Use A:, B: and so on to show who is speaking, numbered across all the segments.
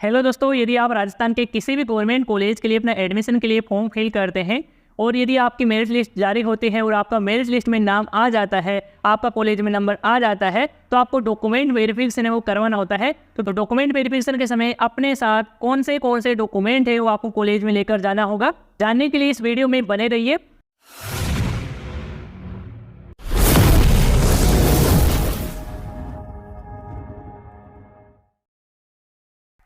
A: Hello दोस्तों, यदि आप राजस्थान के किसी भी गवर्नमेंट कॉलेज के लिए अपना एडमिशन के लिए फॉर्म फिल करते हैं और यदि आपकी मेरिट लिस्ट जारी होती है और आपका मेरिट लिस्ट में नाम आ जाता है, आपका कॉलेज में नंबर आ जाता है, तो आपको डॉक्यूमेंट वेरिफिकेशन है वो करवाना होता है। तो डॉक्यूमेंट वेरिफिकेशन के समय अपने साथ कौन से डॉक्यूमेंट है वो आपको कॉलेज में लेकर जाना होगा। जानने के लिए इस वीडियो में बने रहिए।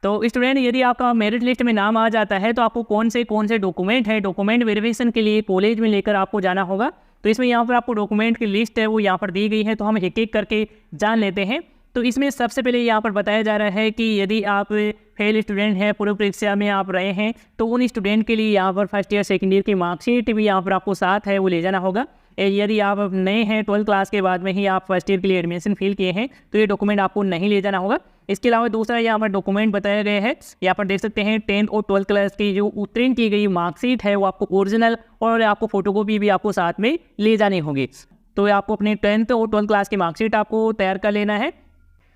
A: तो स्टूडेंट, यदि आपका मेरिट लिस्ट में नाम आ जाता है तो आपको कौन से डॉक्यूमेंट है डॉक्यूमेंट वेरिफिकेशन के लिए कॉलेज में लेकर आपको जाना होगा। तो इसमें यहाँ पर आपको डॉक्यूमेंट की लिस्ट है वो यहाँ पर दी गई है, तो हम एक एक करके जान लेते हैं। तो इसमें सबसे पहले यहाँ पर बताया जा रहा है कि यदि आप फेल स्टूडेंट हैं, पूर्व परीक्षा में आप रहे हैं, तो उन स्टूडेंट के लिए यहाँ पर फर्स्ट ईयर सेकेंड ईयर की मार्कशीट भी यहाँ पर आपको साथ है वो ले जाना होगा। यदि आप नए हैं, 12th क्लास के बाद में ही आप फर्स्ट ईयर के लिए एडमिशन फिल किए हैं, तो ये डॉक्यूमेंट आपको नहीं ले जाना होगा। इसके अलावा दूसरा यहाँ पर डॉक्यूमेंट बताया गया है, यहाँ पर देख सकते हैं 10th और 12th क्लास की जो उत्तीर्ण की गई मार्कशीट है वो आपको ओरिजिनल और आपको फोटोकॉपी भी आपको साथ में ले जानी होगी। तो आपको अपने 10th और 12th क्लास की मार्कशीट आपको तैयार कर लेना है।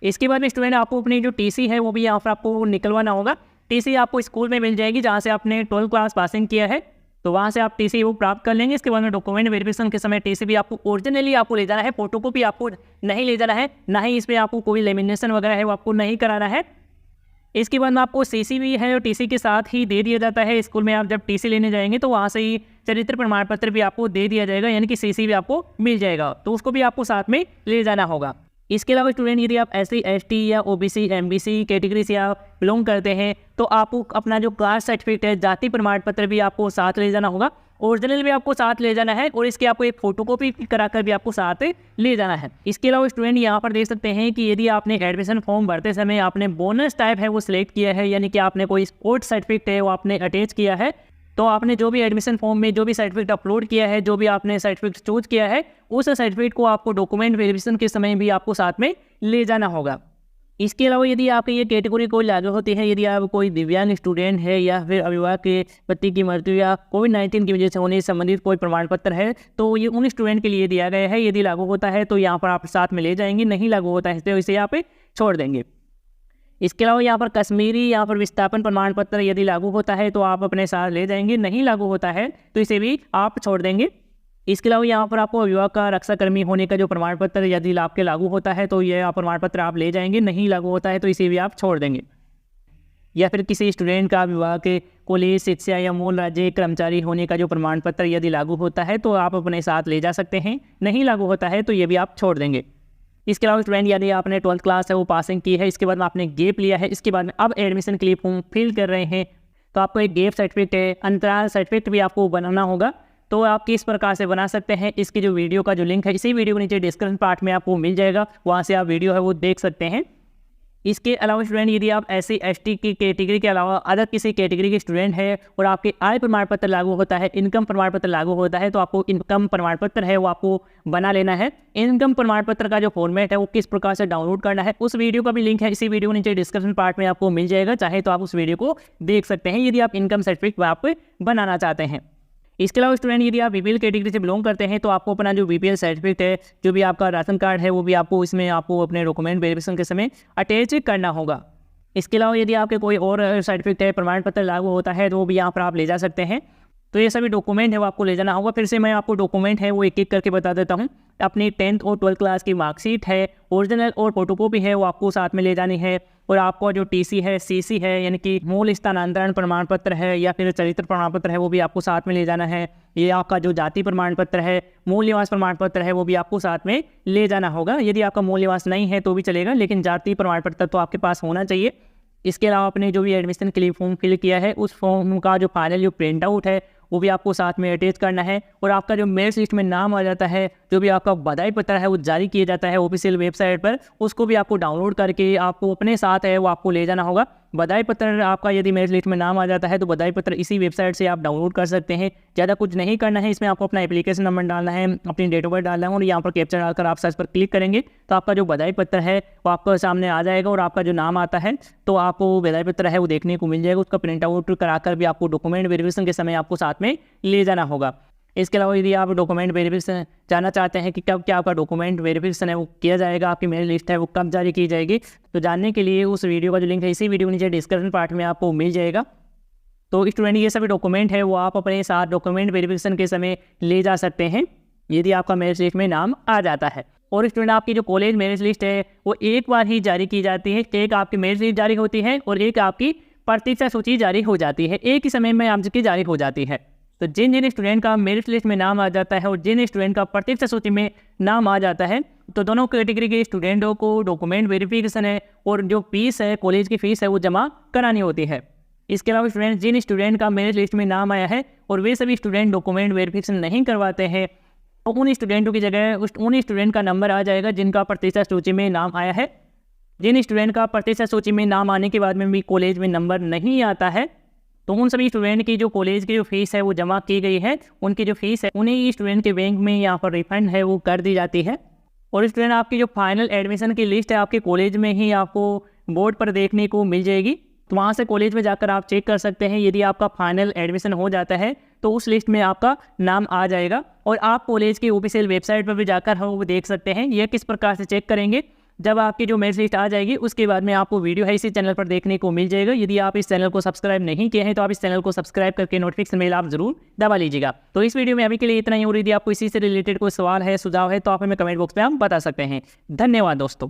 A: इसके बाद में स्टूडेंट आपको अपनी जो टीसी है वो भी यहाँ पर आपको निकलवाना होगा। टीसी आपको स्कूल में मिल जाएगी जहाँ से आपने 12th क्लास पासिंग किया है, तो वहाँ से आप टीसी वो प्राप्त कर लेंगे। इसके बाद में डॉक्यूमेंट वेरिफिकेशन के समय टीसी भी आपको ओरिजिनली आपको ले जाना है, फोटोकॉपी आपको नहीं ले जाना है, ना ही इसमें आपको कोई लेमिनेशन वगैरह है वो आपको नहीं कराना है। इसके बाद में आपको सीसी भी है और टीसी के साथ ही दे दिया जाता है। स्कूल में आप जब टीसी लेने जाएंगे तो वहाँ से ही चरित्र प्रमाण पत्र भी आपको दे दिया जाएगा, यानी कि सीसी भी आपको मिल जाएगा, तो उसको भी आपको साथ में ले जाना होगा। इसके अलावा स्टूडेंट, यदि आप SC ST या OBC MBC कैटेगरी से आप बिलोंग करते हैं तो आपको अपना जो कास्ट सर्टिफिकेट है, जाति प्रमाण पत्र भी आपको साथ ले जाना होगा, ओरिजिनल भी आपको साथ ले जाना है और इसके आपको एक फोटोकॉपी कराकर भी आपको साथ ले जाना है। इसके अलावा स्टूडेंट यहाँ पर देख सकते हैं कि यदि आपने एडमिशन फॉर्म भरते समय आपने बोनस टाइप है वो सिलेक्ट किया है, यानी कि आपने कोई स्पोर्ट्स सर्टिफिकेट है वो आपने अटैच किया है, तो आपने जो भी एडमिशन फॉर्म में जो भी सर्टिफिकेट अपलोड किया है, जो भी आपने सर्टिफिकेट चूज किया है, उस सर्टिफिकेट को आपको डॉक्यूमेंट वेरिफिकेशन के समय भी आपको साथ में ले जाना होगा। इसके अलावा यदि आपकी ये कैटेगरी कोई लागू होती है, यदि आप कोई दिव्यांग स्टूडेंट है या फिर अभिभावक के पति की मृत्यु या कोविड-19 की वजह से होने संबंधित कोई प्रमाण पत्र है, तो ये उन स्टूडेंट के लिए दिया गया है। यदि लागू होता है तो यहाँ पर आप साथ में ले जाएंगे, नहीं लागू होता है तो इसे यहाँ पे छोड़ देंगे। इसके अलावा यहाँ पर कश्मीरी यहाँ पर विस्थापन प्रमाण पत्र यदि लागू होता है तो आप अपने साथ ले जाएंगे, नहीं लागू होता है तो इसे भी आप छोड़ देंगे। इसके अलावा यहाँ पर आपको अभिभावक का रक्षाकर्मी होने का जो प्रमाण पत्र यदि आपके लागू होता है तो यह प्रमाण पत्र आप ले जाएंगे, नहीं लागू होता है तो इसे भी आप छोड़ देंगे। या फिर किसी स्टूडेंट का अभिभावक के कॉलेज शिक्षा या मूल राज्य कर्मचारी होने का जो प्रमाण पत्र यदि लागू होता है तो आप अपने साथ ले जा सकते हैं, नहीं लागू होता है तो ये भी आप छोड़ देंगे। इसके अलावा स्टूडेंट, यदि आपने 12th क्लास है वो पासिंग की है, इसके बाद में आपने गैप लिया है, इसके बाद में अब एडमिशन के लिए फॉर्म फिल कर रहे हैं, तो आपको एक गैप सर्टिफिकेट है, अंतराल सर्टिफिकेट भी आपको बनाना होगा। तो आप किस प्रकार से बना सकते हैं, इसकी जो वीडियो का जो लिंक है इसी वीडियो के नीचे डिस्क्रिप्शन पार्ट में आपको मिल जाएगा, वहाँ से आप वीडियो है वो देख सकते हैं। इसके अलावा स्टूडेंट, यदि आप SC ST की कैटेगरी के अलावा अदर किसी कैटेगरी के स्टूडेंट है और आपके आय प्रमाण पत्र लागू होता है, इनकम प्रमाण पत्र लागू होता है, तो आपको इनकम प्रमाण पत्र है वो आपको बना लेना है। इनकम प्रमाण पत्र का जो फॉर्मेट है वो किस प्रकार से डाउनलोड करना है, उस वीडियो का भी लिंक है इसी वीडियो नीचे डिस्क्रिप्शन पार्ट में आपको मिल जाएगा, चाहे तो आप उस वीडियो को देख सकते हैं यदि आप इनकम सर्टिफिकेट आप बनाना चाहते हैं। इसके अलावा स्टूडेंट, यदि आप BPL कैटेगरी से बिलोंग करते हैं तो आपको अपना जो BPL सर्टिफिकेट है, जो भी आपका राशन कार्ड है, वो भी आपको इसमें आपको अपने डॉक्यूमेंट वेरिफिकेशन के समय अटैच करना होगा। इसके अलावा यदि आपके कोई और सर्टिफिकेट है, प्रमाण पत्र लागू होता है, तो वो भी यहाँ पर आप ले जा सकते हैं। तो ये सभी डॉक्यूमेंट है वो आपको ले जाना होगा। फिर से मैं आपको डॉक्यूमेंट है वो एक एक करके बता देता हूँ। अपनी 10th और 12th क्लास की मार्कशीट है, ओरिजिनल और फोटोकॉपी है वो आपको साथ में ले जानी है, और आपको जो TC है, CC है, यानी कि मूल स्थानांतरण प्रमाण पत्र है या फिर चरित्र प्रमाण पत्र है वो भी आपको साथ में ले जाना है। ये आपका जो जाति प्रमाण पत्र है, मूल निवास प्रमाण पत्र है वो भी आपको साथ में ले जाना होगा। यदि आपका मूल निवास नहीं है तो भी चलेगा, लेकिन जाति प्रमाण पत्र तो आपके पास होना चाहिए। इसके अलावा आपने जो भी एडमिशन के लिए फॉर्म फिल किया है उस फॉर्म का जो फाइनल जो प्रिंट आउट है वो भी आपको साथ में अटैच करना है, और आपका जो मेरिट लिस्ट में नाम आ जाता है, जो भी आपका बधाई पत्र है वो जारी किया जाता है ऑफिशियल वेबसाइट पर, उसको भी आपको डाउनलोड करके आपको अपने साथ है वो आपको ले जाना होगा। बधाई पत्र आपका यदि मेरिट लिस्ट में नाम आ जाता है तो बधाई पत्र इसी वेबसाइट से आप डाउनलोड कर सकते हैं। ज़्यादा कुछ नहीं करना है, इसमें आपको अपना एप्लीकेशन नंबर डालना है, अपनी डेट ऑफ बर्थ डालना है और यहाँ पर कैप्चर डालकर आप सर्च पर क्लिक करेंगे तो आपका जो बधाई पत्र है वो आपके सामने आ जाएगा, और आपका जो नाम आता है तो आपको बधाई पत्र है वो देखने को मिल जाएगा। उसका प्रिंट आउट कराकर भी आपको डॉक्यूमेंट वेरिफिकेशन के समय आपको साथ में ले जाना होगा। इसके अलावा यदि आप डॉक्यूमेंट वेरिफिकेशन जानना चाहते हैं कि कब क्या आपका डॉक्यूमेंट वेरिफिकेशन है वो किया जाएगा, आपकी मेरिट लिस्ट है वो कब जारी की जाएगी, तो जानने के लिए उस वीडियो का जो लिंक है इसी वीडियो के नीचे डिस्क्रिप्शन पार्ट में आपको मिल जाएगा। तो स्टूडेंट ये सभी डॉक्यूमेंट है वो आप अपने साथ डॉक्यूमेंट वेरिफिकेशन के समय ले जा सकते हैं यदि आपका मेरिट लिस्ट में नाम आ जाता है। और स्टूडेंट आपकी जो कॉलेज मेरिट लिस्ट है वो एक बार ही जारी की जाती है। एक आपकी मेरिट लिस्ट जारी होती है और एक आपकी प्रतीक्षा सूची जारी हो जाती है, एक ही समय में आपकी जारी हो जाती है। तो जिन जिन स्टूडेंट का मेरिट लिस्ट में नाम आ जाता है और जिन स्टूडेंट का प्रतीक्षा सूची में नाम आ जाता है तो दोनों कैटेगरी के स्टूडेंटों को डॉक्यूमेंट वेरिफिकेशन है और जो फीस है कॉलेज की फ़ीस है वो जमा करानी होती है। इसके अलावा स्टूडेंट जिन स्टूडेंट का मेरिट लिस्ट में नाम आया है और वे सभी स्टूडेंट डॉक्यूमेंट वेरिफिकेशन नहीं करवाते हैं तो उन स्टूडेंटों की जगह उन स्टूडेंट का नंबर आ जाएगा जिनका प्रतीक्षा सूची में नाम आया है। जिन स्टूडेंट का प्रतीक्षा सूची में नाम आने के बाद में भी कॉलेज में नंबर नहीं आता है तो उन सभी स्टूडेंट की जो कॉलेज की जो फीस है वो जमा की गई है, उनकी जो फीस है उन्हीं स्टूडेंट के बैंक में यहाँ पर रिफंड है वो कर दी जाती है। और स्टूडेंट आपकी जो फाइनल एडमिशन की लिस्ट है आपके कॉलेज में ही आपको बोर्ड पर देखने को मिल जाएगी। तो वहाँ से कॉलेज में जाकर आप चेक कर सकते हैं। यदि आपका फाइनल एडमिशन हो जाता है तो उस लिस्ट में आपका नाम आ जाएगा और आप कॉलेज की ऑफिशियल वेबसाइट पर भी जाकर वो देख सकते हैं। यह किस प्रकार से चेक करेंगे, जब आपकी जो मेरिट लिस्ट आ जाएगी उसके बाद में आपको वीडियो है इसी चैनल पर देखने को मिल जाएगा। यदि आप इस चैनल को सब्सक्राइब नहीं किए हैं तो आप इस चैनल को सब्सक्राइब करके नोटिफिकेशन बेल आप जरूर दबा लीजिएगा। तो इस वीडियो में अभी के लिए इतना ही। और यदि आपको इसी से रिलेटेड कोई सवाल है, सुझाव है तो आप हमें कमेंट बॉक्स में आप बता सकते हैं। धन्यवाद दोस्तों।